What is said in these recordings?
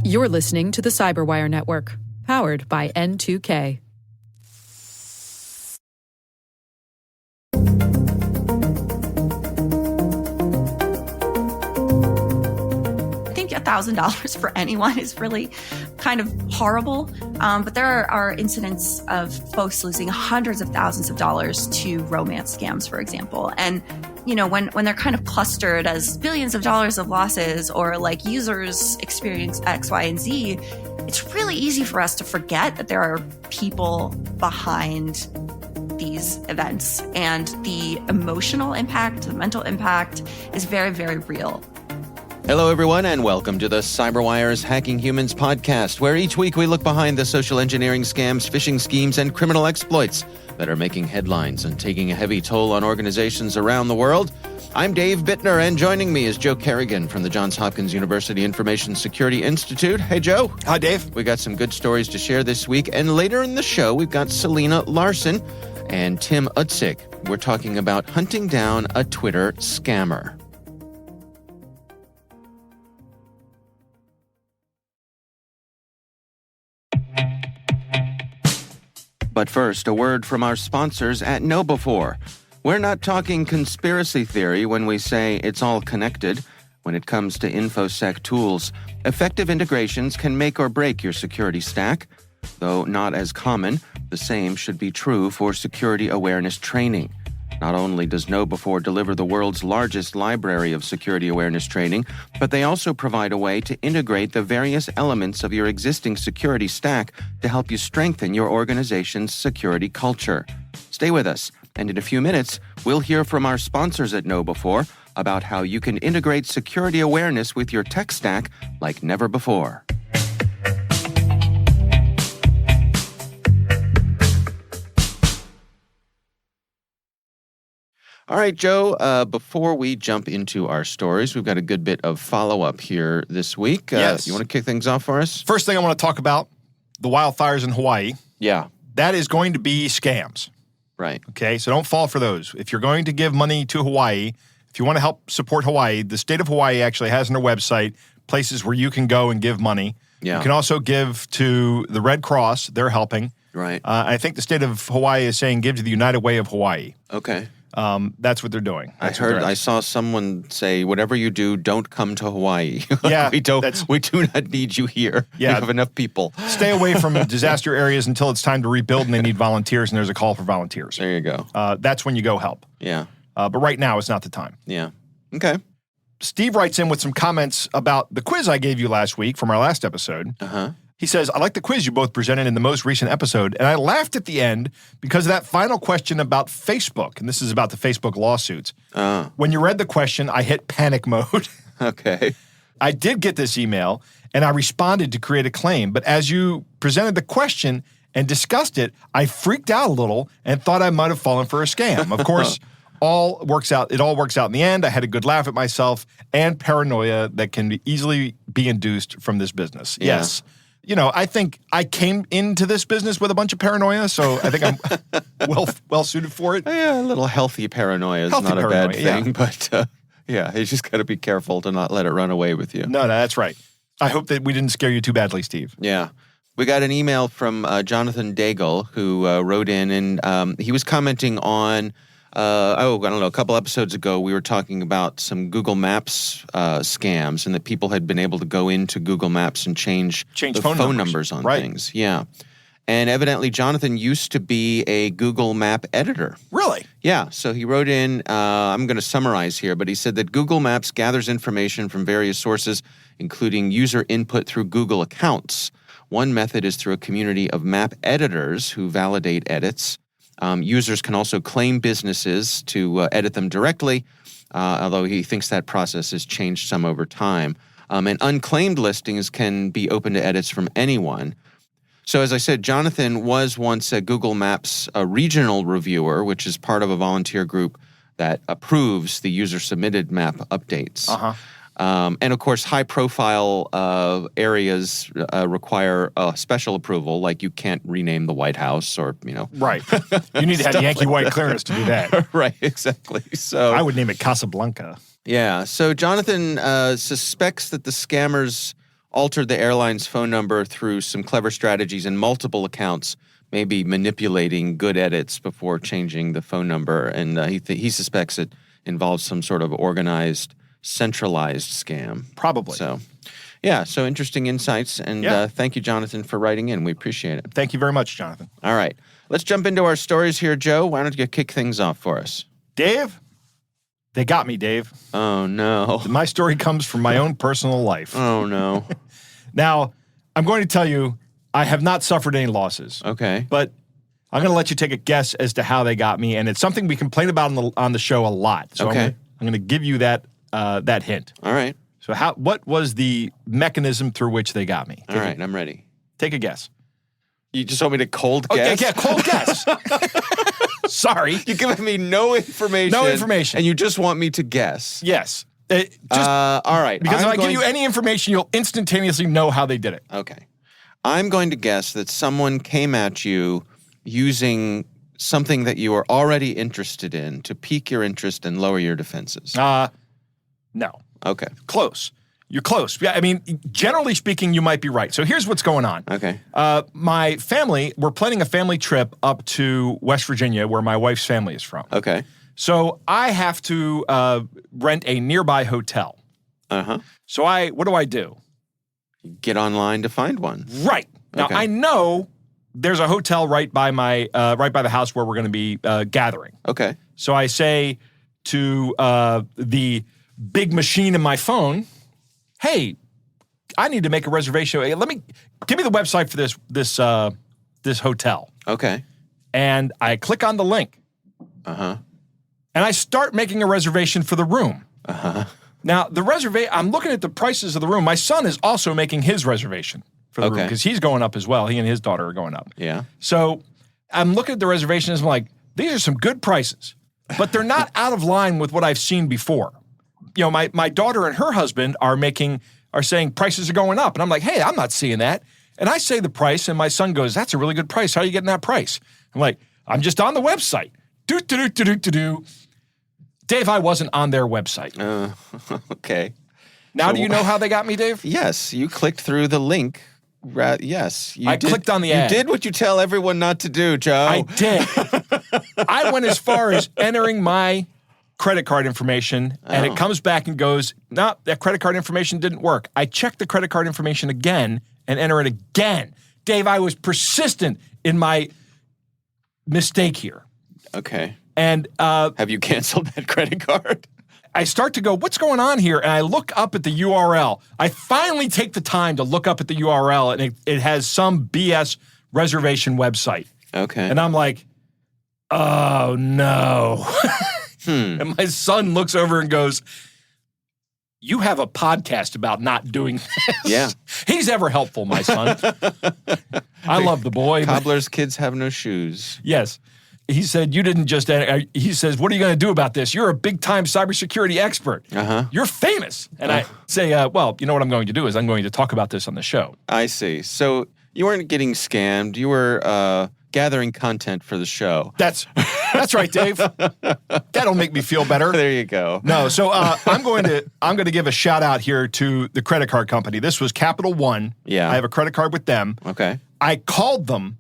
You're listening to the Cyberwire Network, powered by N2K. I think $1,000 for anyone is really kind of horrible. But there are incidents of folks losing hundreds of thousands of dollars to romance scams, for example. And when they're kind of clustered as billions of dollars of losses, or like users experience X, Y, and Z, it's really easy for us to forget that there are people behind these events. And the emotional impact, the mental impact is very, very real. Hello, everyone, and welcome to the CyberWire's Hacking Humans podcast, where each week we look behind the social engineering scams, phishing schemes, and criminal exploits that are making headlines and taking a heavy toll on organizations around the world. I'm Dave Bittner, and joining me is Joe Kerrigan from the Johns Hopkins University Information Security Institute. Hey, Joe. Hi, Dave. We got some good stories to share this week, and later in the show, we've got Selena Larson and Tim Utzik. We're talking about hunting down a Twitter scammer. But first, a word from our sponsors at KnowBe4. We're not talking conspiracy theory when we say it's all connected. When it comes to InfoSec tools, effective integrations can make or break your security stack. Though not as common, the same should be true for security awareness training. Not only does KnowBe4 deliver the world's largest library of security awareness training, but they also provide a way to integrate the various elements of your existing security stack to help you strengthen your organization's security culture. Stay with us, and in a few minutes, we'll hear from our sponsors at KnowBe4 about how you can integrate security awareness with your tech stack like never before. All right, Joe, before we jump into our stories, we've got a good bit of follow-up here this week. Yes. You want to kick things off for us? First thing I want to talk about, the wildfires in Hawaii. Yeah. That is going to be scams. Right. Okay, so don't fall for those. If you're going to give money to Hawaii, if you want to help support Hawaii, the state of Hawaii actually has on their website places where you can go and give money. Yeah. You can also give to the Red Cross. They're helping. Right. I think the state of Hawaii is saying give to the United Way of Hawaii. Okay. That's what they're doing. I saw someone say, whatever you do, don't come to Hawaii. Yeah. we do not need you here. Yeah. We have enough people. Stay away from disaster areas until it's time to rebuild and they need volunteers, and there's a call for volunteers. There you go. That's when you go help. Yeah. But right now is not the time. Yeah. Okay. Steve writes in with some comments about the quiz I gave you last week from our last episode. Uh-huh. He says, I like the quiz you both presented in the most recent episode, and I laughed at the end because of that final question about Facebook, and this is about the Facebook lawsuits. When you read the question, I hit panic mode. Okay. I did get this email, and I responded to create a claim, but as you presented the question and discussed it, I freaked out a little and thought I might have fallen for a scam. Of course, it all works out in the end. I had a good laugh at myself and paranoia that can easily be induced from this business. Yeah. Yes. I think I came into this business with a bunch of paranoia, so I think I'm well suited for it. Yeah, a little healthy paranoia is not a bad thing, but you just got to be careful to not let it run away with you. No, that's right. I hope that we didn't scare you too badly, Steve. Yeah. We got an email from Jonathan Daigle, who wrote in, and he was commenting on a couple episodes ago, we were talking about some Google Maps scams, and that people had been able to go into Google Maps and change the phone numbers on things. Yeah. And evidently, Jonathan used to be a Google Map editor. Really? Yeah. So he wrote in, I'm going to summarize here, but he said that Google Maps gathers information from various sources, including user input through Google accounts. One method is through a community of map editors who validate edits. Users can also claim businesses to edit them directly, although he thinks that process has changed some over time. And unclaimed listings can be open to edits from anyone. So as I said, Jonathan was once a Google Maps regional reviewer, which is part of a volunteer group that approves the user-submitted map updates. Uh-huh. And of course, high-profile areas require a special approval, like you can't rename the White House or, Right. You need to have Yankee White clearance to do that. Right, exactly. So I would name it Casablanca. Yeah. So Jonathan suspects that the scammers altered the airline's phone number through some clever strategies in multiple accounts, maybe manipulating good edits before changing the phone number. And he suspects it involves some sort of organized, centralized scam. Probably. So, yeah. So interesting insights. And thank you, Jonathan, for writing in. We appreciate it. Thank you very much, Jonathan. All right. Let's jump into our stories here, Joe. Why don't you kick things off for us? Dave, they got me, Dave. Oh, no. My story comes from my own personal life. Oh, no. Now, I'm going to tell you, I have not suffered any losses. Okay. But I'm going to let you take a guess as to how they got me, and it's something we complain about on the show a lot. So Okay. I'm going to give you that hint. All right. So what was the mechanism through which they got me? All right. I'm ready. Take a guess. You just want me to cold guess? Okay, yeah, cold guess. Sorry. You're giving me no information. No information. And you just want me to guess. Yes. All right. Because if I give going- you any information, you'll instantaneously know how they did it. Okay. I'm going to guess that someone came at you using something that you are already interested in to pique your interest and lower your defenses. No. Okay. Close. You're close. Yeah, I mean, generally speaking, you might be right. So here's what's going on. Okay. My family, we're planning a family trip up to West Virginia, where my wife's family is from. Okay. So I have to rent a nearby hotel. Uh-huh. So what do? Get online to find one. Right. Now, Okay. I know there's a hotel right by the house where we're going to be gathering. Okay. So I say to the big machine in my phone, hey, I need to make a reservation. Hey, give me the website for this hotel. Okay. And I click on the link. Uh-huh. And I start making a reservation for the room. Uh-huh. Now, I'm looking at the prices of the room. My son is also making his reservation for the room Okay. because he's going up as well. He and his daughter are going up. Yeah. So I'm looking at the reservations. I'm like, these are some good prices, but they're not out of line with what I've seen before. You know, my daughter and her husband are saying prices are going up. And I'm like, hey, I'm not seeing that. And I say the price, and my son goes, that's a really good price. How are you getting that price? I'm like, I'm just on the website. Dave, I wasn't on their website. Okay. Now do you know how they got me, Dave? Yes, you clicked through the link. Yes, you I clicked on the ad. You did what you tell everyone not to do, Joe. I did. I went as far as entering my credit card information, and it comes back and goes, no, that credit card information didn't work. I checked the credit card information again and enter it again. Dave, I was persistent in my mistake here. Okay. And Have you canceled that credit card? I start to go, what's going on here? And I look up at the URL. I finally take the time to look up at the URL, and it has some BS reservation website. Okay. And I'm like, oh, no. And my son looks over and goes, you have a podcast about not doing this. Yeah. He's ever helpful, my son. I love the boy. but- Cobbler's kids have no shoes. Yes. He said, you didn't just, he says, what are you going to do about this? You're a big-time cybersecurity expert. Uh-huh. You're famous. And I say, well, you know what I'm going to do is I'm going to talk about this on the show. I see. So you weren't getting scammed. You were gathering content for the show. That's right, Dave. That'll make me feel better. There you go. No, so I'm going to give a shout out here to the credit card company. This was Capital One. Yeah. I have a credit card with them. Okay. I called them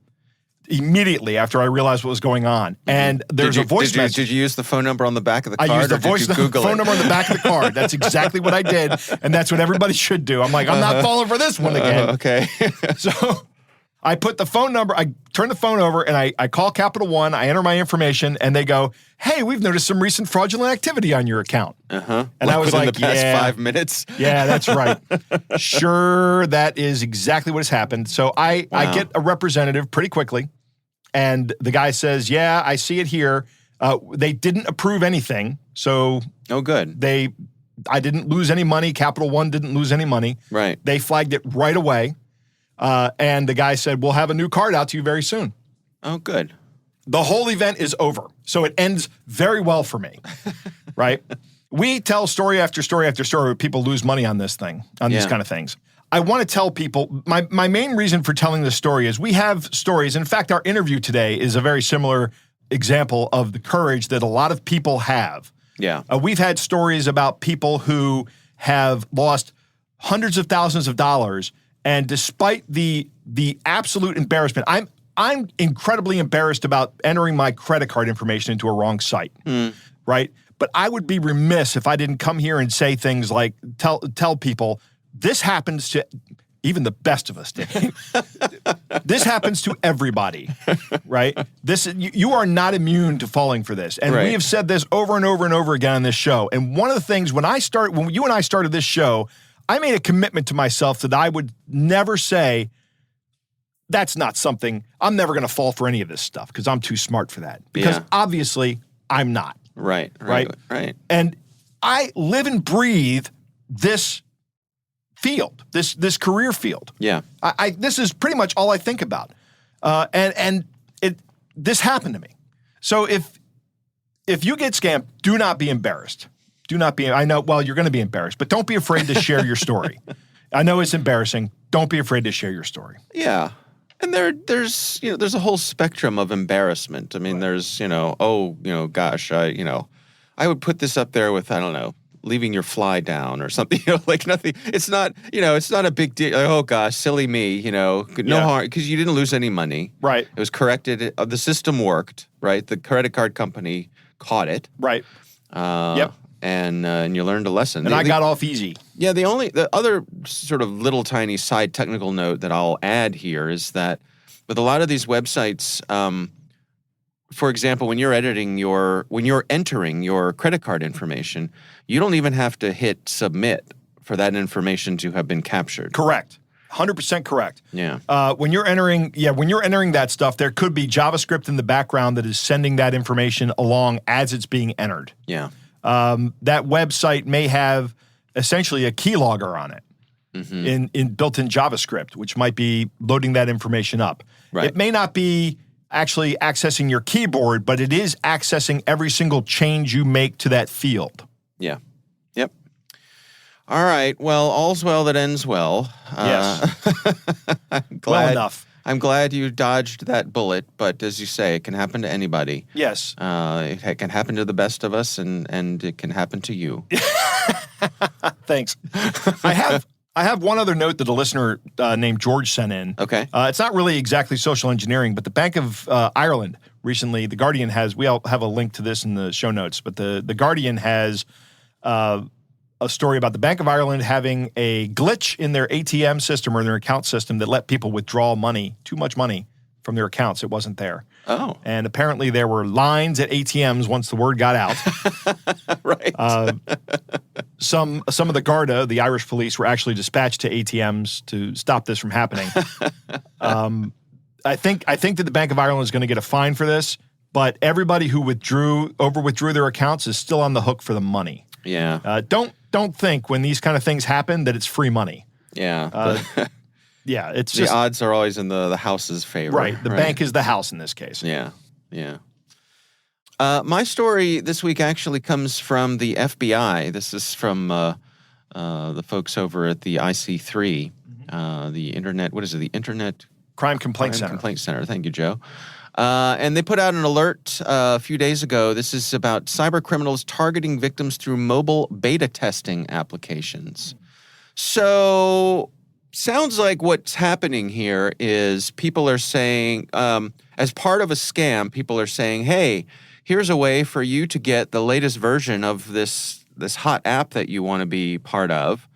immediately after I realized what was going on, and there's a voice message. Did you use the phone number on the back of the card? I used the or did you Google phone it? number on the back of the card. That's exactly what I did, and that's what everybody should do. I'm like, I'm not falling for this one again. Okay. So I put the phone number, I turn the phone over, and I call Capital One, I enter my information, and they go, hey, we've noticed some recent fraudulent activity on your account. Uh-huh. And I was within like, the past yeah. 5 minutes? Yeah, that's right. Sure, that is exactly what has happened. So I get a representative pretty quickly, and the guy says, yeah, I see it here. They didn't approve anything, so Oh, good. I didn't lose any money. Capital One didn't lose any money. Right. They flagged it right away, and the guy said, we'll have a new card out to you very soon. Oh, good. The whole event is over, so it ends very well for me, right? We tell story after story after story where people lose money on this thing, on these Yeah. kind of things. I want to tell people, my main reason for telling this story is we have stories. In fact, our interview today is a very similar example of the courage that a lot of people have Yeah. We've had stories about people who have lost hundreds of thousands of dollars, and despite the absolute embarrassment, I'm incredibly embarrassed about entering my credit card information into a wrong site, right? But I would be remiss if I didn't come here and say things like, tell people, this happens to even the best of us, Dave. This happens to everybody, right? You are not immune to falling for this. And we have said this over and over and over again on this show. And one of the things, when you and I started this show, I made a commitment to myself that I would never say, that's not something, I'm never going to fall for any of this stuff because I'm too smart for that. Because obviously I'm not. Right. And I live and breathe this field, this career field. Yeah. This is pretty much all I think about. This happened to me. So if you get scammed, do not be embarrassed. I know, well, you're going to be embarrassed, but don't be afraid to share your story. I know it's embarrassing. Don't be afraid to share your story. Yeah. And there's a whole spectrum of embarrassment. I mean, there's, gosh, I would put this up there with, I don't know, leaving your fly down or something, like nothing. It's not a big deal. Like, oh gosh, silly me, no harm, because you didn't lose any money. Right. It was corrected. The system worked, right? The credit card company caught it. Right. Yep. And you learned a lesson. And I got off easy. Yeah, the other sort of little tiny side technical note that I'll add here is that with a lot of these websites, for example, when you're entering your credit card information, you don't even have to hit submit for that information to have been captured. Correct. 100% correct. Yeah. When you're entering that stuff, there could be JavaScript in the background that is sending that information along as it's being entered. Yeah. That website may have essentially a keylogger on it in built-in JavaScript, which might be loading that information up. Right. It may not be actually accessing your keyboard, but it is accessing every single change you make to that field. Yeah. Yep. All right. Well, all's well that ends well. Yes. Well enough. I'm glad you dodged that bullet, but as you say, it can happen to anybody. Yes. It can happen to the best of us, and it can happen to you. Thanks. I have one other note that a listener named George sent in. Okay. It's not really exactly social engineering, but the Bank of Ireland recently, The Guardian we all have a link to this in the show notes, but the Guardian has a story about the Bank of Ireland having a glitch in their ATM system or their account system that let people withdraw too much money from their accounts. It wasn't there. Oh. And apparently there were lines at ATMs once the word got out. Right. Some of the Garda, the Irish police, were actually dispatched to ATMs to stop this from happening. I think that the Bank of Ireland is going to get a fine for this, but everybody who withdrew their accounts is still on the hook for the money. Yeah. Don't think when these kind of things happen that it's free money. Yeah. Yeah, it's the just odds are always in the house's favor. right. The bank is the house in this case. Yeah. My story this week actually comes from the FBI. This is from the folks over at the IC3, the Internet. What is it? The Internet Crime Complaint Center. Complaint Center. Thank you, Joe. And they put out an alert a few days ago. This is about cyber criminals targeting victims through mobile beta testing applications. So sounds like what's happening here is people are saying, as part of a scam, people are saying, hey, here's a way for you to get the latest version of this hot app that you want to be part of.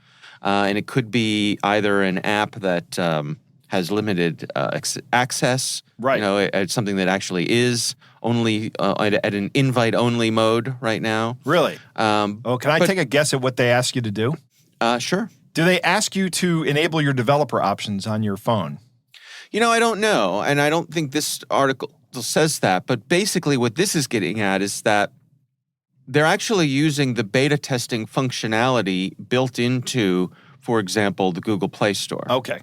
And it could be either an app that has limited access. Right. It's something that actually is only at an invite-only mode right now. Really? Can I take a guess at what they ask you to do? Sure. Do they ask you to enable your developer options on your phone? I don't know, and I don't think this article says that, but basically what this is getting at is that they're actually using the beta testing functionality built into, for example, the Google Play Store. Okay.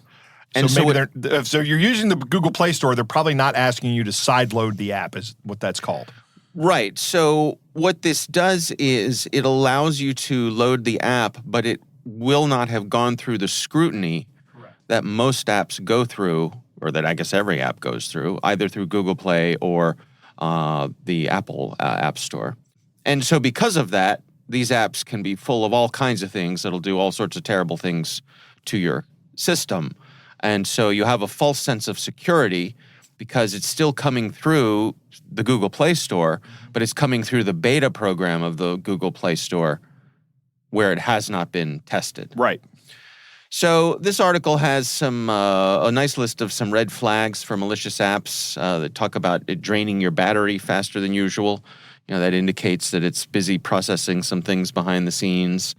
And so you're using the Google Play Store, they're probably not asking you to sideload the app is what that's called. Right. So what this does is it allows you to load the app, but it will not have gone through the scrutiny that most apps go through, or that I guess every app goes through, either through Google Play or the Apple App Store. And so because of that, these apps can be full of all kinds of things that'll do all sorts of terrible things to your system. And so you have a false sense of security because it's still coming through the Google Play Store, but it's coming through the beta program of the Google Play Store where it has not been tested. Right. So this article has a nice list of some red flags for malicious apps that talk about it draining your battery faster than usual. That indicates that it's busy processing some things behind the scenes.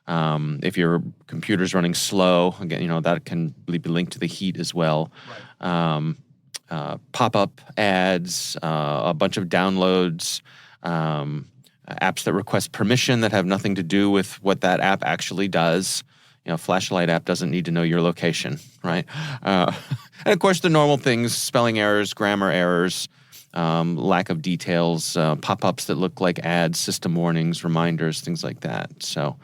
If your computer's running slow, again, that can be linked to the heat as well. Right. Pop-up ads, a bunch of downloads, apps that request permission that have nothing to do with what that app actually does. Flashlight app doesn't need to know your location, right? And of course, the normal things: spelling errors, grammar errors, lack of details, pop-ups that look like ads, system warnings, reminders, things like that. So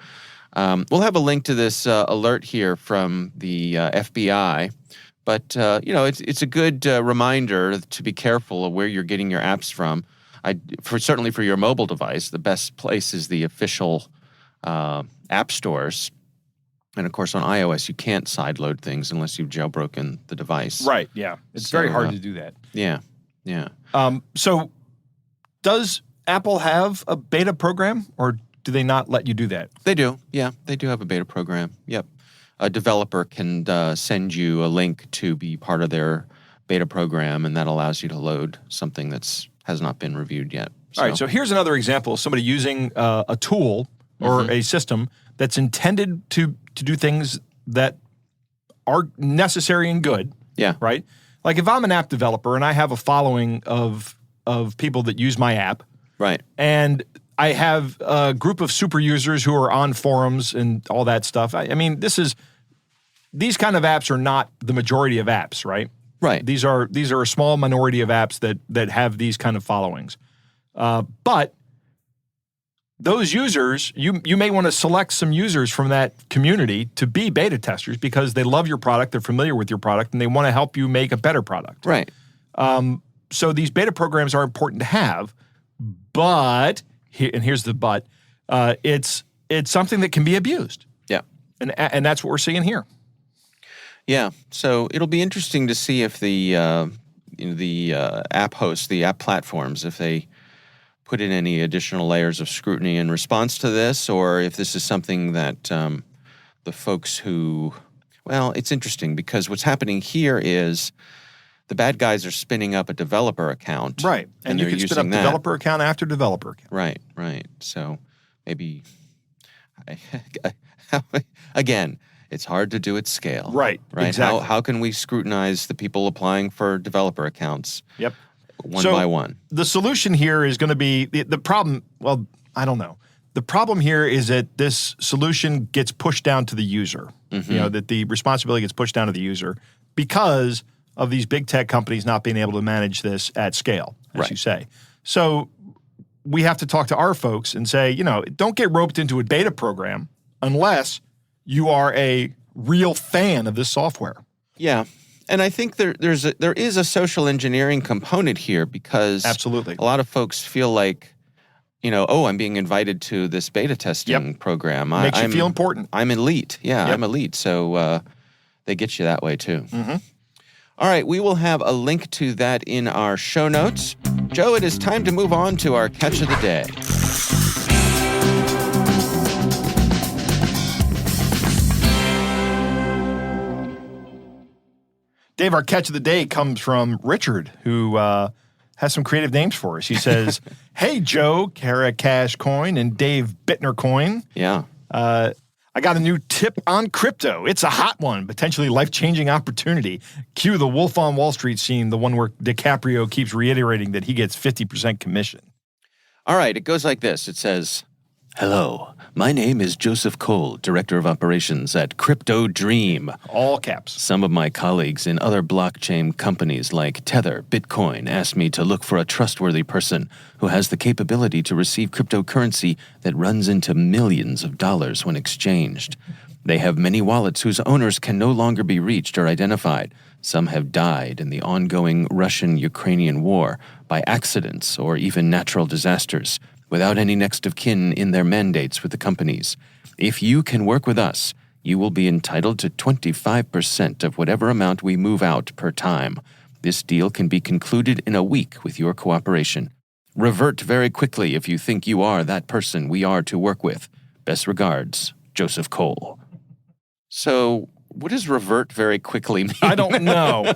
we'll have a link to this alert here from the FBI. But, it's a good reminder to be careful of where you're getting your apps from. Certainly for your mobile device, the best place is the official app stores. And, of course, on iOS, you can't sideload things unless you've jailbroken the device. Right, yeah. It's very hard to do that. Yeah, yeah. So does Apple have a beta program, or do they not let you do that? They do, yeah. They do have a beta program, yep. A developer can send you a link to be part of their beta program, and that allows you to load something that has not been reviewed yet. All right, so here's another example of somebody using a tool or a system that's intended to do things that are necessary and good. Yeah. Right? Like if I'm an app developer and I have a following of people that use my app. Right. And I have a group of super users who are on forums and all that stuff. I mean, these kind of apps are not the majority of apps, right? Right. These are a small minority of apps that have these kind of followings. But those users, you may want to select some users from that community to be beta testers because they love your product, they're familiar with your product, and they want to help you make a better product. Right. So these beta programs are important to have, but here's the but, it's something that can be abused. Yeah. And that's what we're seeing here. Yeah. So it'll be interesting to see if the app hosts, the app platforms, if they put in any additional layers of scrutiny in response to this, or if this is something that the folks it's interesting because what's happening here is the bad guys are spinning up a developer account. Right. And you can spin up developer account after developer account. Right, right. So maybe, again, it's hard to do at scale. Right, right. Exactly. How can we scrutinize the people applying for developer accounts? Yep. One by one. The solution here is going to be the problem. Well, I don't know. The problem here is that this solution gets pushed down to the user. Mm-hmm. That the responsibility gets pushed down to the user because of these big tech companies not being able to manage this at scale, as you say. So we have to talk to our folks and say, don't get roped into a beta program unless you are a real fan of this software. Yeah. And I think there is a social engineering component here because absolutely a lot of folks feel like, I'm being invited to this beta testing program. Makes you feel important. I'm elite. Yeah, I'm elite. So they get you that way too. Mm-hmm. All right, we will have a link to that in our show notes. Joe, it is time to move on to our catch of the day. Dave, our catch of the day comes from Richard, who has some creative names for us. He says, "Hey, Joe, Kara Cash Coin, and Dave Bittner Coin. Yeah. I got a new tip on crypto. It's a hot one, potentially life-changing opportunity. Cue the Wolf on Wall Street scene, the one where DiCaprio keeps reiterating that he gets 50% commission." All right, it goes like this. It says, "Hello, my name is Joseph Cole, Director of Operations at Crypto Dream. All caps. Some of my colleagues in other blockchain companies like Tether, Bitcoin asked me to look for a trustworthy person who has the capability to receive cryptocurrency that runs into millions of dollars when exchanged. They have many wallets whose owners can no longer be reached or identified. Some have died in the ongoing Russian-Ukrainian war by accidents or even natural disasters. without any next of kin in their mandates with the companies. If you can work with us, you will be entitled to 25% of whatever amount we move out per time. This deal can be concluded in a week with your cooperation. Revert very quickly if you think you are that person we are to work with. Best regards, Joseph Cole. So, what does revert very quickly mean? I don't know.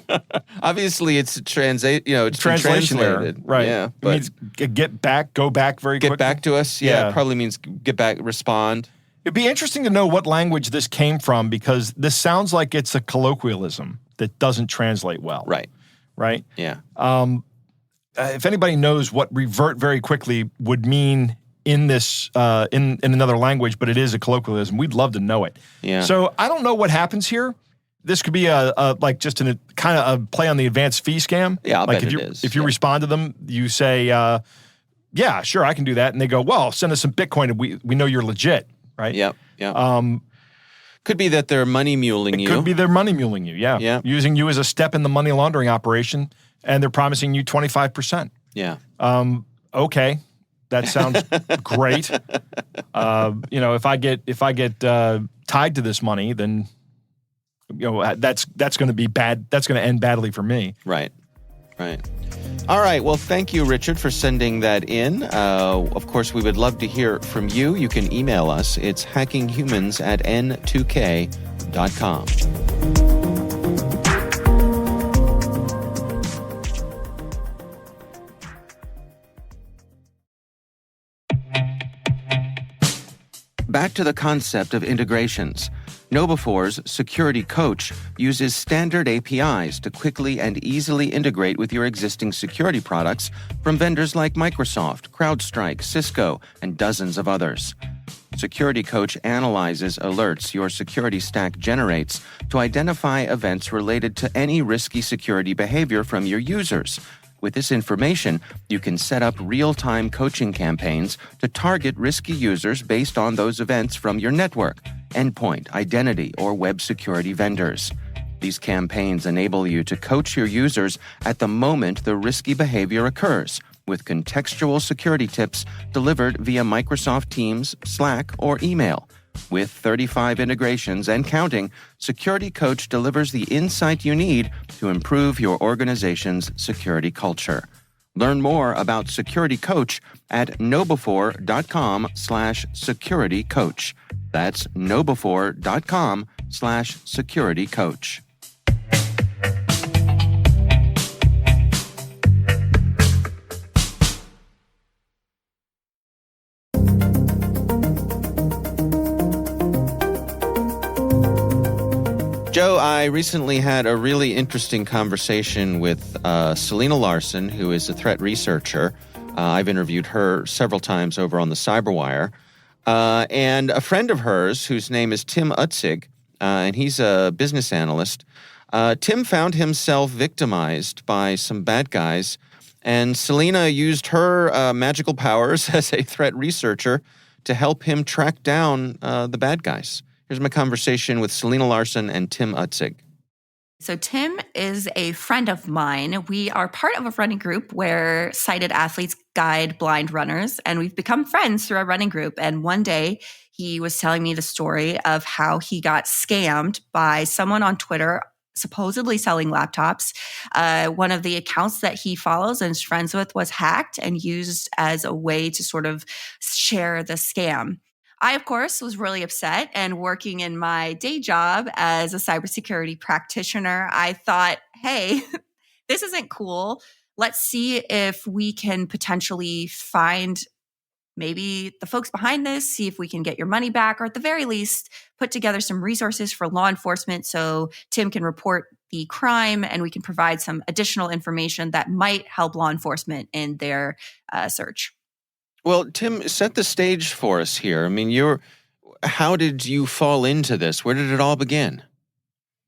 Obviously, it's it's Translation error, translated. right? Yeah, It but means get back, go back very get quickly. back to us. Yeah, Yeah. it probably means get back, respond. It'd be interesting to know what language this came from, because this sounds like it's a colloquialism that doesn't translate well. Right. Right? Yeah. If anybody knows what revert very quickly would mean in this in another language, but it is a colloquialism, we'd love to know it. Yeah. So I don't know what happens here. This could be a just a kind of a play on the advanced fee scam. Yeah, I'll like bet if it you is. if you Yeah. respond to them, you say, "Yeah, sure, I can do that," and they go, "Well, send us some Bitcoin, and we know you're legit." Right? Yep. Could be that they're money muling you. Could be they're money muling you, Yeah. using you as a step in the money laundering operation, and they're promising you 25%. Yeah. Okay, that sounds great. If I get tied to this money, then that's going to be bad. That's going to end badly for me. Right. All right. Well, thank you, Richard, for sending that in. Of course, we would love to hear from you. You can email us. It's hackinghumans@n2k.com. Back to the concept of integrations. KnowBe4's Security Coach uses standard APIs to quickly and easily integrate with your existing security products from vendors like Microsoft, CrowdStrike, Cisco, and dozens of others. Security Coach analyzes alerts your security stack generates to identify events related to any risky security behavior from your users. With this information, you can set up real-time coaching campaigns to target risky users based on those events from your network, endpoint, identity, or web security vendors. These campaigns enable you to coach your users at the moment the risky behavior occurs, with contextual security tips delivered via Microsoft Teams, Slack, or email. With 35 integrations and counting, Security Coach delivers the insight you need to improve your organization's security culture. Learn more about Security Coach at knowbe4.com/securitycoach. That's knowbe4.com/securitycoach. Joe, I recently had a really interesting conversation with Selena Larson, who is a threat researcher. I've interviewed her several times over on the Cyberwire. And a friend of hers, whose name is Tim Utzig, and he's a business analyst. Tim found himself victimized by some bad guys, and Selena used her magical powers as a threat researcher to help him track down the bad guys. Here's my conversation with Selena Larson and Tim Utzig. So Tim is a friend of mine. We are part of a running group where sighted athletes guide blind runners, and we've become friends through our running group. And one day he was telling me the story of how he got scammed by someone on Twitter, supposedly selling laptops. One of the accounts that he follows and is friends with was hacked and used as a way to sort of share the scam. I, of course, was really upset, and working in my day job as a cybersecurity practitioner, I thought, hey, this isn't cool. Let's see if we can potentially find maybe the folks behind this, see if we can get your money back, or at the very least, put together some resources for law enforcement so Tim can report the crime and we can provide some additional information that might help law enforcement in their search. Well, Tim, set the stage for us here. I mean, how did you fall into this? Where did it all begin?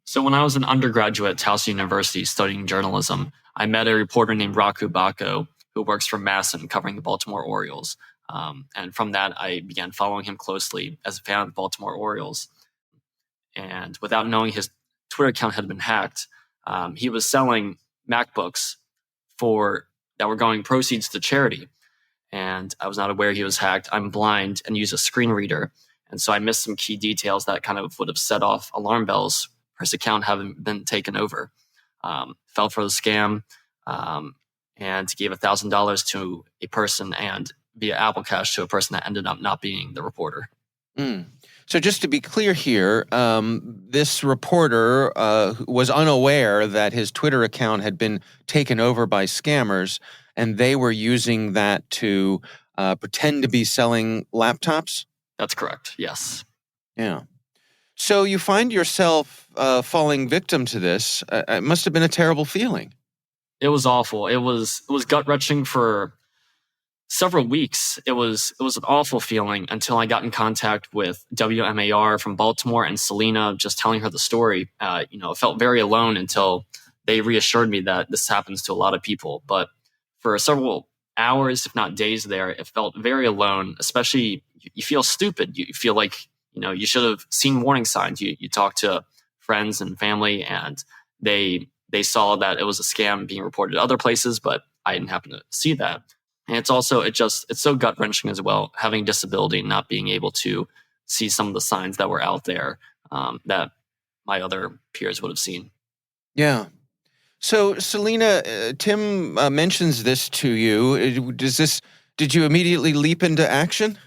So when I was an undergraduate at Towson University studying journalism, I met a reporter named Raku Bako, who works for Masson covering the Baltimore Orioles. And from that, I began following him closely as a fan of the Baltimore Orioles. And without knowing his Twitter account had been hacked, he was selling MacBooks that were going proceeds to charity. and I was not aware he was hacked. I'm blind and use a screen reader. And so I missed some key details that kind of would have set off alarm bells for his account having been taken over. Fell for the scam and gave $1,000 to a person and via Apple Cash to a person that ended up not being the reporter. So just to be clear here, this reporter was unaware that his Twitter account had been taken over by scammers, and they were using that to pretend to be selling laptops? That's correct, yes. Yeah. So you find yourself falling victim to this. It must have been a terrible feeling. It was awful. It was gut-wrenching for several weeks. It was an awful feeling until I got in contact with WMAR from Baltimore and Selena, just telling her the story. I felt very alone until they reassured me that this happens to a lot of people. But for several hours, if not days there, it felt very alone, especially you feel stupid. You feel like, you should have seen warning signs. You talk to friends and family, and they saw that it was a scam being reported other places, but I didn't happen to see that. And it's so gut-wrenching as well, having disability and not being able to see some of the signs that were out there that my other peers would have seen. Yeah. So, Selena, Tim mentions this to you. Did you immediately leap into action?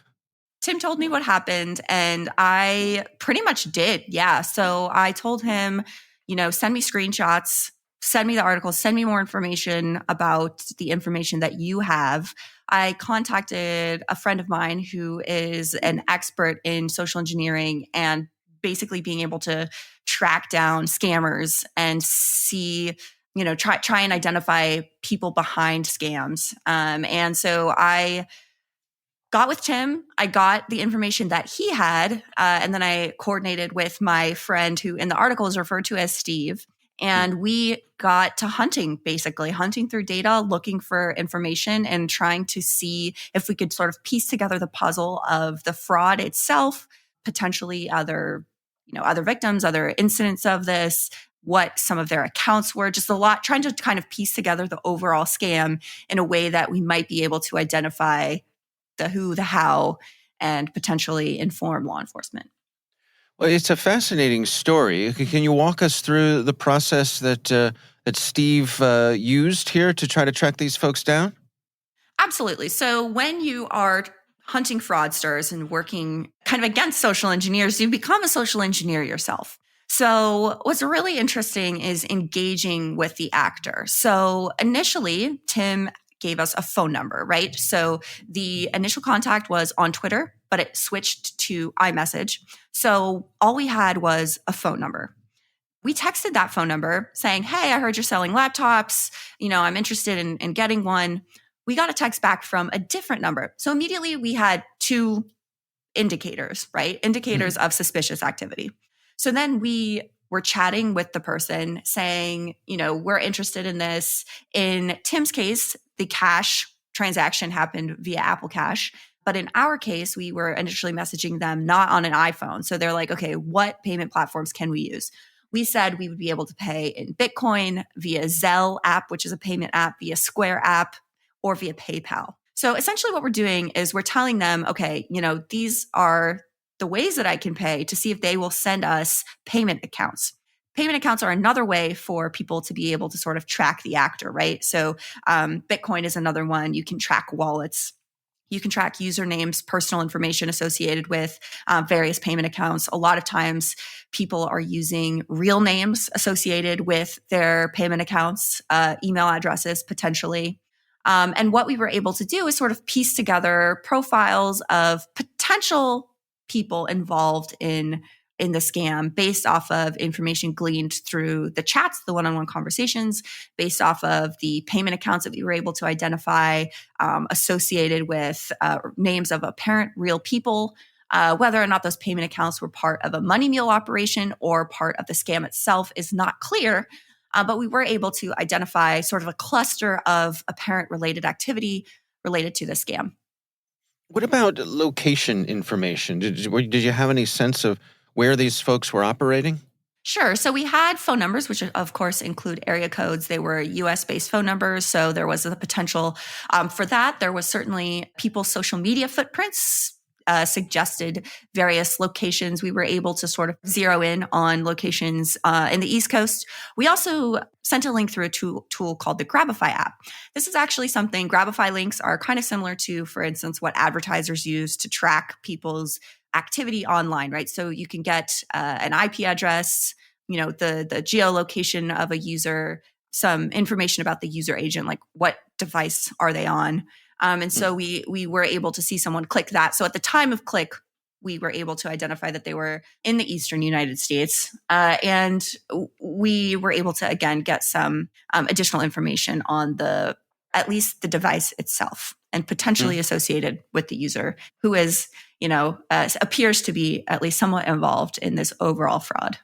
Tim told me what happened, and I pretty much did. Yeah. So I told him, send me screenshots, send me the articles, send me more information about the information that you have. I contacted a friend of mine who is an expert in social engineering and basically being able to track down scammers and see, try and identify people behind scams. And so I got with Tim. I got the information that he had, and then I coordinated with my friend who in the article is referred to as Steve. And we got to hunting through data, looking for information and trying to see if we could sort of piece together the puzzle of the fraud itself, potentially other victims, other incidents of this, what some of their accounts were, just a lot, trying to kind of piece together the overall scam in a way that we might be able to identify the who, the how, and potentially inform law enforcement. Well, it's a fascinating story. Can you walk us through the process that Steve used here to try to track these folks down? Absolutely. So when you are hunting fraudsters and working kind of against social engineers, you become a social engineer yourself. So what's really interesting is engaging with the actor. So initially, Tim gave us a phone number, right? So the initial contact was on Twitter, but it switched to iMessage. So all we had was a phone number. We texted that phone number saying, hey, I heard you're selling laptops. I'm interested in getting one. We got a text back from a different number. So immediately we had two indicators, right? Indicators of suspicious activity. So then we were chatting with the person saying, we're interested in this. In Tim's case, the cash transaction happened via Apple Cash. But in our case, we were initially messaging them not on an iPhone. So they're like, okay, what payment platforms can we use? We said we would be able to pay in Bitcoin, via Zelle app, which is a payment app, via Square app, or via PayPal. So essentially what we're doing is we're telling them, okay, these are the ways that I can pay to see if they will send us payment accounts. Payment accounts are another way for people to be able to sort of track the actor, right? So Bitcoin is another one. You can track wallets. You can track usernames, personal information associated with various payment accounts. A lot of times people are using real names associated with their payment accounts, email addresses potentially. And what we were able to do is sort of piece together profiles of potential people involved in the scam based off of information gleaned through the chats, the one-on-one conversations, based off of the payment accounts that we were able to identify associated with names of apparent real people, whether or not those payment accounts were part of a money mule operation or part of the scam itself is not clear. But we were able to identify sort of a cluster of apparent related activity related to the scam. What about location information? Did you have any sense of where these folks were operating? Sure. So we had phone numbers, which of course include area codes. They were US-based phone numbers. So there was the potential for that. There was certainly people's social media footprints. Suggested various locations. We were able to sort of zero in on locations in the East Coast. We also sent a link through a tool called the Grabify app. This is actually something, Grabify links are kind of similar to, for instance, what advertisers use to track people's activity online, right? So you can get an IP address, the geolocation of a user, some information about the user agent, like what device are they on. And so we were able to see someone click that. So at the time of click, we were able to identify that they were in the Eastern United States. And we were able to, again, get some additional information on at least the device itself and potentially associated with the user who is, appears to be at least somewhat involved in this overall fraud.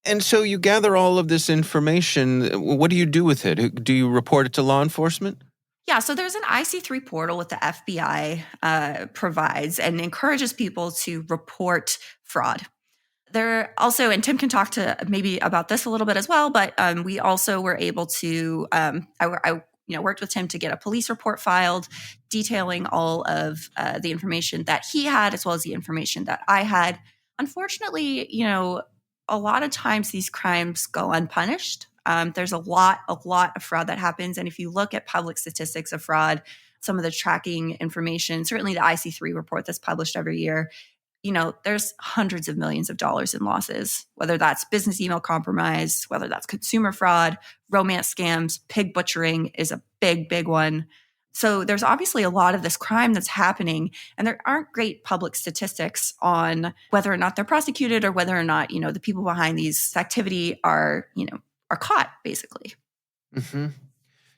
And so you gather all of this information. What do you do with it? Do you report it to law enforcement? Yeah, so there's an IC3 portal that the FBI provides and encourages people to report fraud. There also, and Tim can talk to maybe about this a little bit as well, but we also were able to, I worked with Tim to get a police report filed detailing all of the information that he had as well as the information that I had. Unfortunately, a lot of times these crimes go unpunished. There's a lot of fraud that happens. And if you look at public statistics of fraud, some of the tracking information, certainly the IC3 report that's published every year, there's hundreds of millions of dollars in losses, whether that's business email compromise, whether that's consumer fraud, romance scams, pig butchering is a big, big one. So there's obviously a lot of this crime that's happening, and there aren't great public statistics on whether or not they're prosecuted or whether or not, the people behind these activity are caught, basically. Mm-hmm.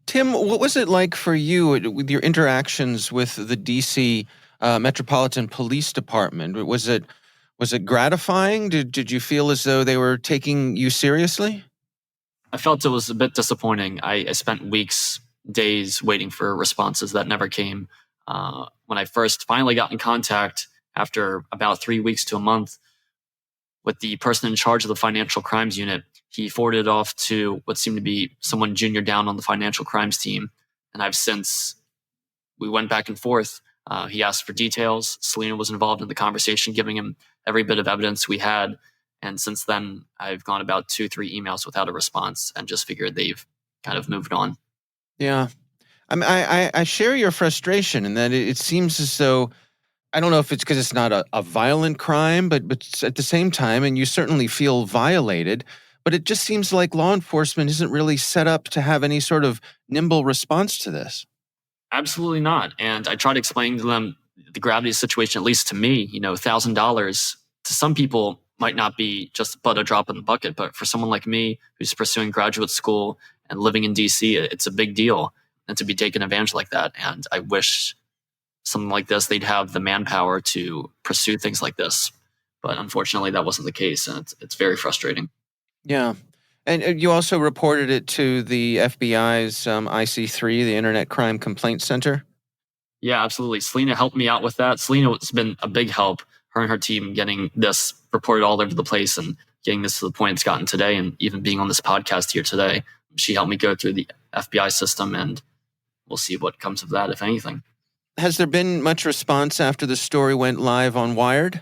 Tim, what was it like for you with your interactions with the DC Metropolitan Police Department? Was it gratifying? Did you feel as though they were taking you seriously? I felt it was a bit disappointing. I spent weeks, days waiting for responses that never came. When I first finally got in contact after about 3 weeks to a month with the person in charge of the financial crimes unit, he forwarded it off to what seemed to be someone junior down on the financial crimes team. And we went back and forth. He asked for details. Selena was involved in the conversation, giving him every bit of evidence we had. And since then, I've gone about 2-3 emails without a response and just figured they've kind of moved on. Yeah. I share your frustration in that it seems as though, I don't know if it's because it's not a violent crime, but at the same time, and you certainly feel violated, but it just seems like law enforcement isn't really set up to have any sort of nimble response to this. Absolutely not. And I try to explain to them the gravity of the situation, at least to me. $1,000 to some people might not be just but a drop in the bucket, but for someone like me who's pursuing graduate school and living in DC, it's a big deal, and to be taken advantage like that. And I wish something like this, they'd have the manpower to pursue things like this. But unfortunately, that wasn't the case, and it's very frustrating. Yeah. And you also reported it to the FBI's IC3, the Internet Crime Complaint Center? Yeah, absolutely. Selena helped me out with that. Selena has been a big help, her and her team, getting this reported all over the place and getting this to the point it's gotten today, and even being on this podcast here today. She helped me go through the FBI system, and we'll see what comes of that, if anything. Has there been much response after the story went live on Wired?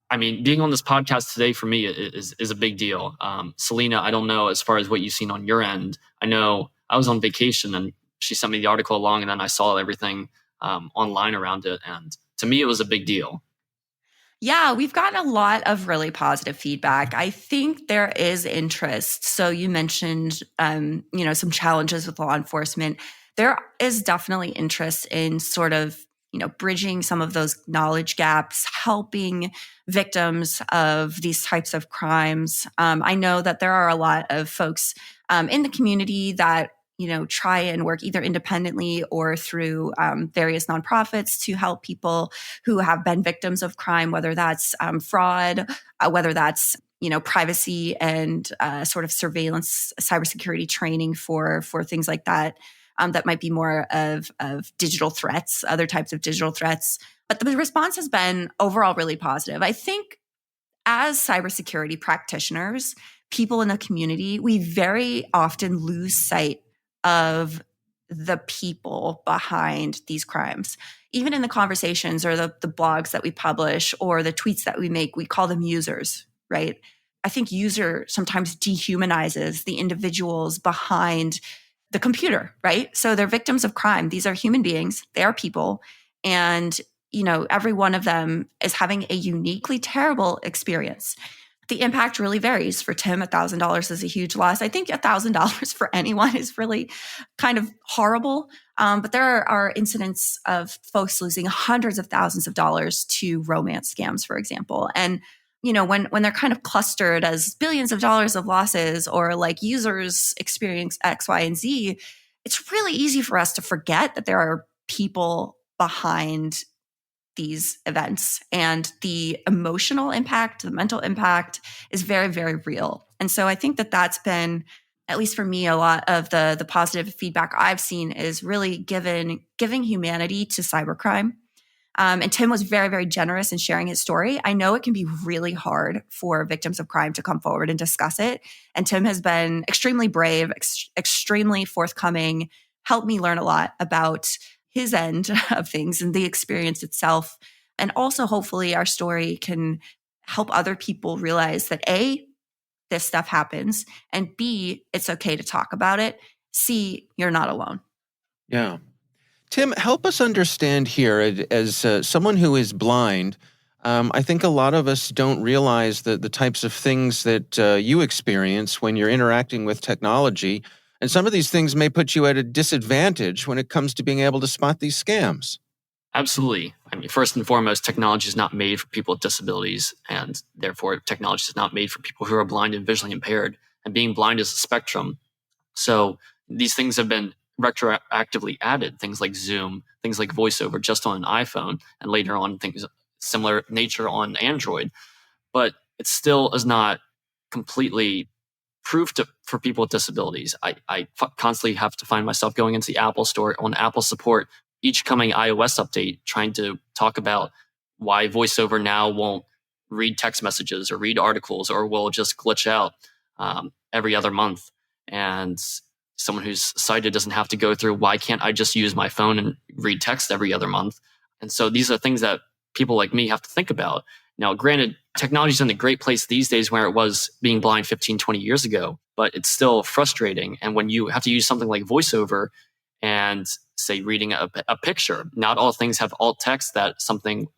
I mean, being on this podcast today for me is a big deal. Selena, I don't know as far as what you've seen on your end. I know I was on vacation and she sent me the article along, and then I saw everything online around it. And to me, it was a big deal. Yeah, we've gotten a lot of really positive feedback. I think there is interest. So you mentioned, some challenges with law enforcement. There is definitely interest in sort of, bridging some of those knowledge gaps, helping victims of these types of crimes. I know that there are a lot of folks in the community that, try and work either independently or through various nonprofits to help people who have been victims of crime, whether that's fraud, whether that's privacy and sort of surveillance, cybersecurity training for things like that. That might be more of digital threats, other types of digital threats. But the response has been overall really positive. I think as cybersecurity practitioners, people in the community, we very often lose sight of the people behind these crimes. Even in the conversations or the blogs that we publish or the tweets that we make, we call them users, right? I think user sometimes dehumanizes the individuals behind the computer, right? So they're victims of crime. These are human beings. They are people. And, every one of them is having a uniquely terrible experience. The impact really varies. For Tim, $1,000 is a huge loss. I think $1,000 for anyone is really kind of horrible. But there are incidents of folks losing hundreds of thousands of dollars to romance scams, for example. And when they're kind of clustered as billions of dollars of losses or like users experience X, Y, and Z, it's really easy for us to forget that there are people behind these events, and the emotional impact, the mental impact is very, very real. And so I think that that's been, at least for me, a lot of the positive feedback I've seen is really giving humanity to cybercrime. And Tim was very, very generous in sharing his story. I know it can be really hard for victims of crime to come forward and discuss it. And Tim has been extremely brave, extremely forthcoming, helped me learn a lot about his end of things and the experience itself. And also, hopefully, our story can help other people realize that A, this stuff happens, and B, it's okay to talk about it. C, you're not alone. Yeah. Tim, help us understand here, as someone who is blind, I think a lot of us don't realize the types of things that you experience when you're interacting with technology. And some of these things may put you at a disadvantage when it comes to being able to spot these scams. Absolutely. I mean, first and foremost, technology is not made for people with disabilities, and therefore technology is not made for people who are blind and visually impaired. And being blind is a spectrum. So these things have been retroactively added, things like Zoom, things like VoiceOver just on an iPhone, and later on things similar nature on Android. But it still is not completely proof for people with disabilities. I constantly have to find myself going into the Apple store on Apple support, each coming iOS update, trying to talk about why VoiceOver now won't read text messages or read articles or will just glitch out every other month. And someone who's sighted doesn't have to go through, why can't I just use my phone and read text every other month? And so these are things that people like me have to think about. Now, granted, technology's in a great place these days where it was being blind 15, 20 years ago, but it's still frustrating. And when you have to use something like VoiceOver and say reading a picture, not all things have alt text that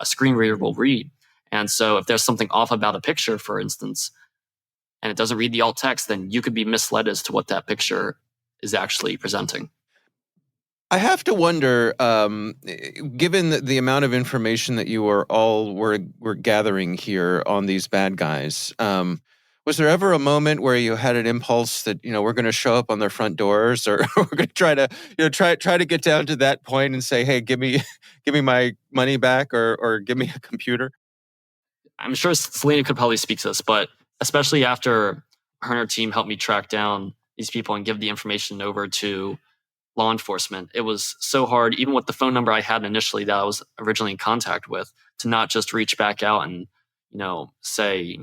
a screen reader will read. And so if there's something off about a picture, for instance, and it doesn't read the alt text, then you could be misled as to what that picture is actually presenting. I have to wonder, given the amount of information that you were gathering here on these bad guys, was there ever a moment where you had an impulse that, we're going to show up on their front doors, or we're going to try to get down to that point and say, hey, give me my money back, or give me a computer? I'm sure Selena could probably speak to this, but especially after her and her team helped me track down these people and give the information over to law enforcement, it was so hard, even with the phone number I had initially that I was originally in contact with, to not just reach back out and, say,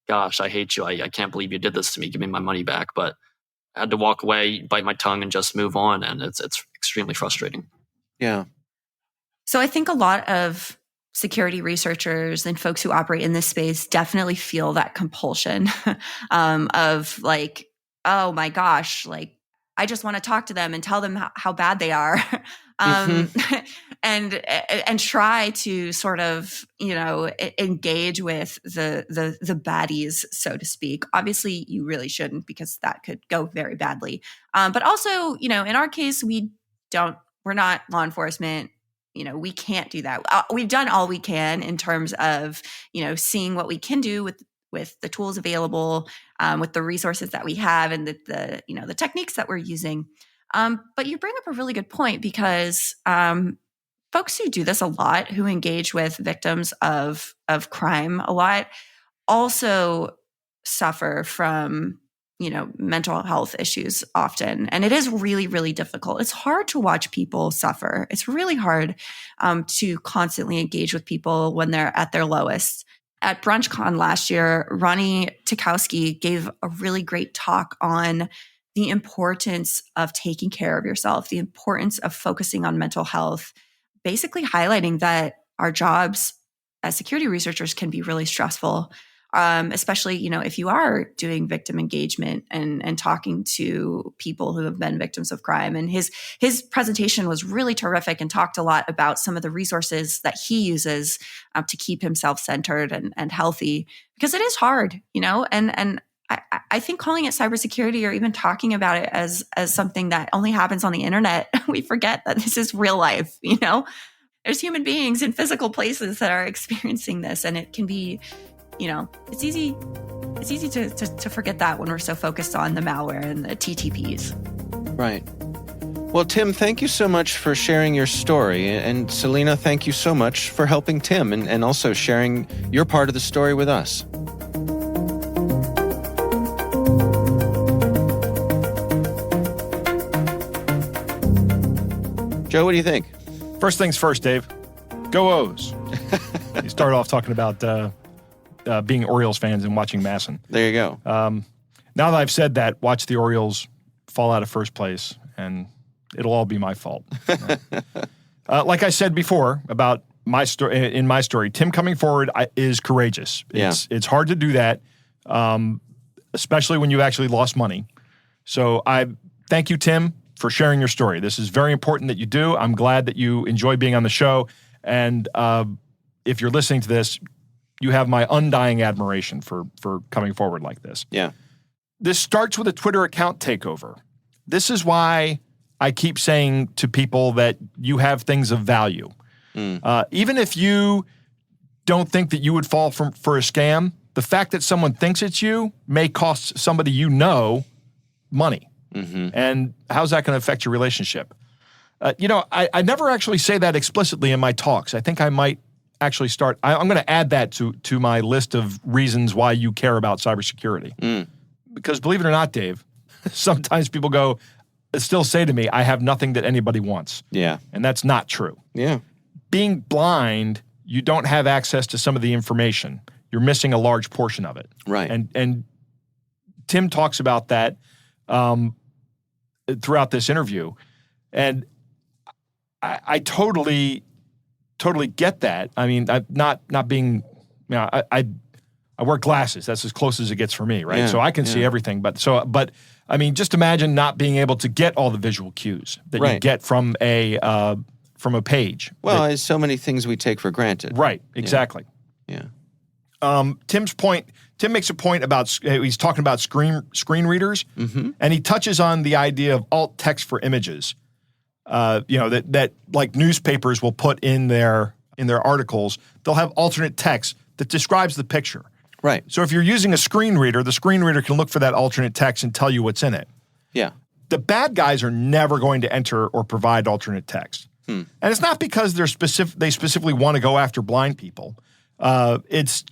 gosh, I hate you. I can't believe you did this to me. Give me my money back. But I had to walk away, bite my tongue, and just move on. And it's extremely frustrating. Yeah. So I think a lot of security researchers and folks who operate in this space definitely feel that compulsion of like, oh my gosh, like, I just want to talk to them and tell them how bad they are, and try to sort of engage with the baddies, so to speak. Obviously, you really shouldn't, because that could go very badly. But also, in our case, we're not law enforcement. We can't do that. We've done all we can in terms of seeing what we can do with the tools available, with the resources that we have, and the techniques that we're using. But you bring up a really good point, because folks who do this a lot, who engage with victims of crime a lot, also suffer from mental health issues often. And it is really, really difficult. It's hard to watch people suffer. It's really hard to constantly engage with people when they're at their lowest. at BrunchCon last year, Ronnie Tukowski gave a really great talk on the importance of taking care of yourself, the importance of focusing on mental health, basically highlighting that our jobs as security researchers can be really stressful, especially, if you are doing victim engagement and talking to people who have been victims of crime. And his presentation was really terrific and talked a lot about some of the resources that he uses to keep himself centered and healthy, because it is hard, and I think calling it cybersecurity or even talking about it as something that only happens on the internet, we forget that this is real life, There's human beings in physical places that are experiencing this, and it can be, it's easy to forget that when we're so focused on the malware and the TTPs. Right. Well, Tim, thank you so much for sharing your story. And Selena, thank you so much for helping Tim and also sharing your part of the story with us. Joe, what do you think? First things first, Dave. Go O's. You started off talking about being Orioles fans and watching Masson. There you go. Now that I've said that, watch the Orioles fall out of first place, and it'll all be my fault. Like I said before about my story, in my story, Tim coming forward is courageous. It's hard to do that, especially when you actually lost money. So I thank you, Tim, for sharing your story. This is very important that you do. I'm glad that you enjoy being on the show. And if you're listening to this, you have my undying admiration for coming forward like this. Yeah. This starts with a Twitter account takeover. This is why I keep saying to people that you have things of value. Even if you don't think that you would fall for a scam, the fact that someone thinks it's you may cost somebody money. Mm-hmm. And how's that going to affect your relationship? I never actually say that explicitly in my talks. I think I might actually start. I'm going to add that to my list of reasons why you care about cybersecurity. Because believe it or not, Dave, sometimes people still say to me, I have nothing that anybody wants. Yeah. And that's not true. Yeah. Being blind, you don't have access to some of the information. You're missing a large portion of it. Right. And Tim talks about that throughout this interview. And I totally get that. I mean, I'm not being, I wear glasses. That's as close as it gets for me, right? Yeah, so I can see everything. But I mean, just imagine not being able to get all the visual cues that you get from a page. Well, there's so many things we take for granted. Right, exactly. Yeah. Tim makes a point about, he's talking about screen readers, and he touches on the idea of alt text for images. That like newspapers will put in their articles, they'll have alternate text that describes the picture. Right. So if you're using a screen reader, the screen reader can look for that alternate text and tell you what's in it. Yeah. The bad guys are never going to enter or provide alternate text. And it's not because they specifically want to go after blind people. It's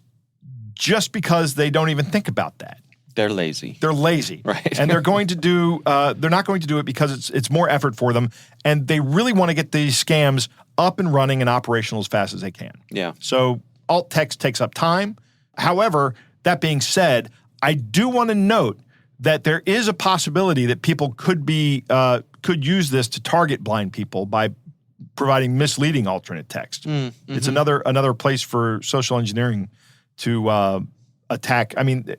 just because they don't even think about that. They're lazy. They're lazy. Right. And they're going to do, they're not going to do it because it's more effort for them. And they really want to get these scams up and running and operational as fast as they can. Yeah. So alt text takes up time. However, that being said, I do want to note that there is a possibility that people could use this to target blind people by providing misleading alternate text. It's another place for social engineering to attack. I mean,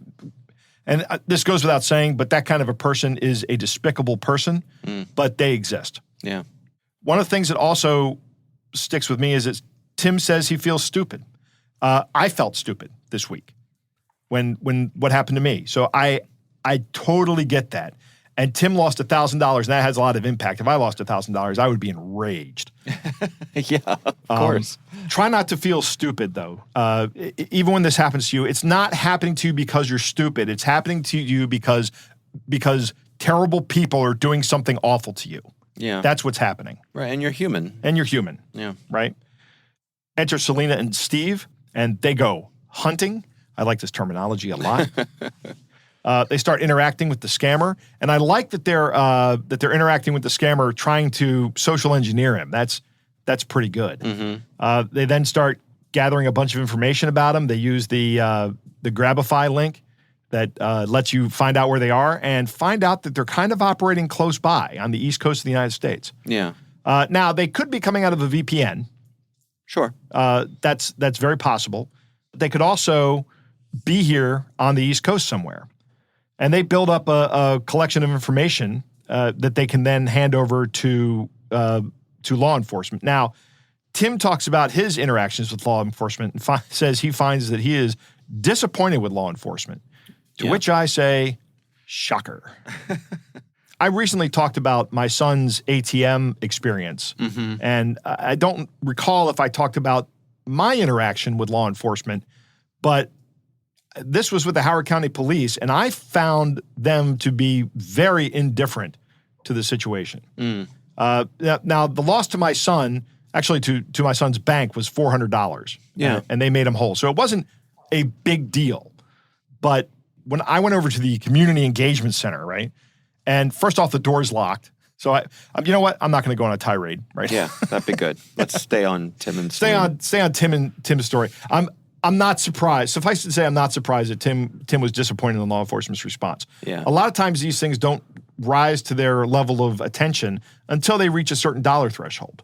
and this goes without saying, but that kind of a person is a despicable person, but they exist. Yeah. One of the things that also sticks with me is that Tim says he feels stupid. I felt stupid this week when what happened to me. So I totally get that. And Tim lost $1,000, and that has a lot of impact. If I lost $1,000, I would be enraged. Yeah, of course. Try not to feel stupid, though. Even when this happens to you, it's not happening to you because you're stupid. It's happening to you because terrible people are doing something awful to you. Yeah. That's what's happening. Right, and you're human. Yeah. Right? Enter Selena and Steve, and they go hunting. I like this terminology a lot. They start interacting with the scammer, and I like that they're interacting with the scammer, trying to social engineer him. That's pretty good. They then start gathering a bunch of information about them. They use the Grabify link that lets you find out where they are and find out that they're kind of operating close by on the East Coast of the United States. Yeah. Now, they could be coming out of a VPN. Sure. That's very possible. They could also be here on the East Coast somewhere. And they build up a collection of information that they can then hand over to law enforcement. Now, Tim talks about his interactions with law enforcement and says he finds that he is disappointed with law enforcement, to which I say, shocker. I recently talked about my son's ATM experience, and I don't recall if I talked about my interaction with law enforcement, but this was with the Howard County Police, and I found them to be very indifferent to the situation. Now, the loss to my son, actually to my son's bank, was $400. Yeah. And they made him whole. So it wasn't a big deal. But when I went over to the Community Engagement Center, right, and first off, the door's locked. So you know what? I'm not going to go on a tirade, right? Yeah, that'd be good. Let's stay on Tim and stay on Tim's story. I'm not surprised. Suffice it to say, I'm not surprised that Tim was disappointed in law enforcement's response. Yeah. A lot of times these things don't rise to their level of attention until they reach a certain dollar threshold.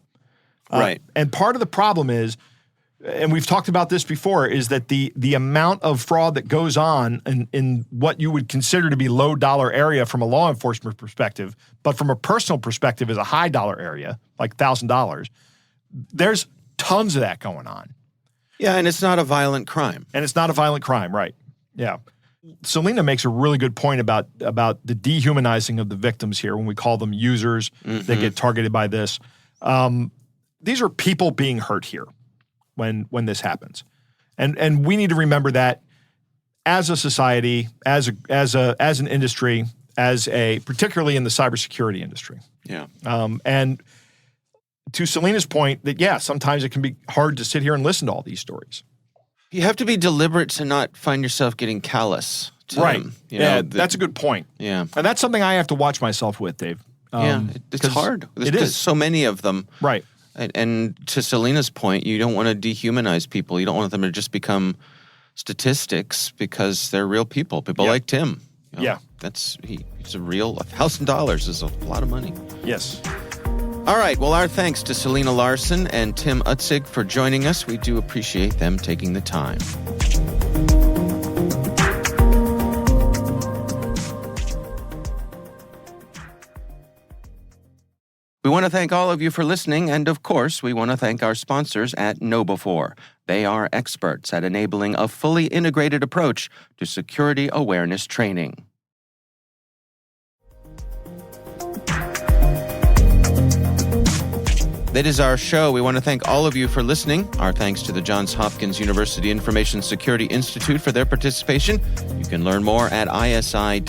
Right. And part of the problem is, and we've talked about this before, is that the amount of fraud that goes on in what you would consider to be low dollar area from a law enforcement perspective, but from a personal perspective is a high dollar area, like $1,000. There's tons of that going on. Yeah, and it's not a violent crime. And it's not a violent crime, right? Yeah. Selena makes a really good point about the dehumanizing of the victims here when we call them users that get targeted by this. These are people being hurt here when this happens. And we need to remember that as a society, as an industry, particularly in the cybersecurity industry. Yeah. And to Selena's point that, yeah, sometimes it can be hard to sit here and listen to all these stories. You have to be deliberate to not find yourself getting callous to right. them. That's a good point. Yeah. And that's something I have to watch myself with, Dave. It's hard. It is. So many of them. Right. And to Selena's point, you don't want to dehumanize people. You don't want them to just become statistics because they're real people. People like Tim. Yeah. He's a real $1,000 is a lot of money. Yes. All right. Well, our thanks to Selena Larson and Tim Utzig for joining us. We do appreciate them taking the time. We want to thank all of you for listening, and of course, we want to thank our sponsors at KnowBe4. They are experts at enabling a fully integrated approach to security awareness training. That is our show. We want to thank all of you for listening. Our thanks to the Johns Hopkins University Information Security Institute for their participation. You can learn more at isi.jhu.edu.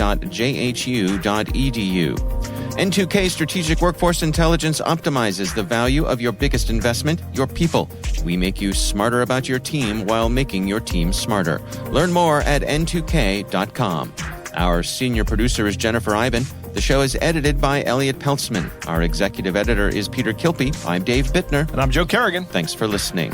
N2K Strategic Workforce Intelligence optimizes the value of your biggest investment, your people. We make you smarter about your team while making your team smarter. Learn more at n2k.com. Our senior producer is Jennifer Iben. The show is edited by Elliot Peltzman. Our executive editor is Peter Kilpie. I'm Dave Bittner. And I'm Joe Kerrigan. Thanks for listening.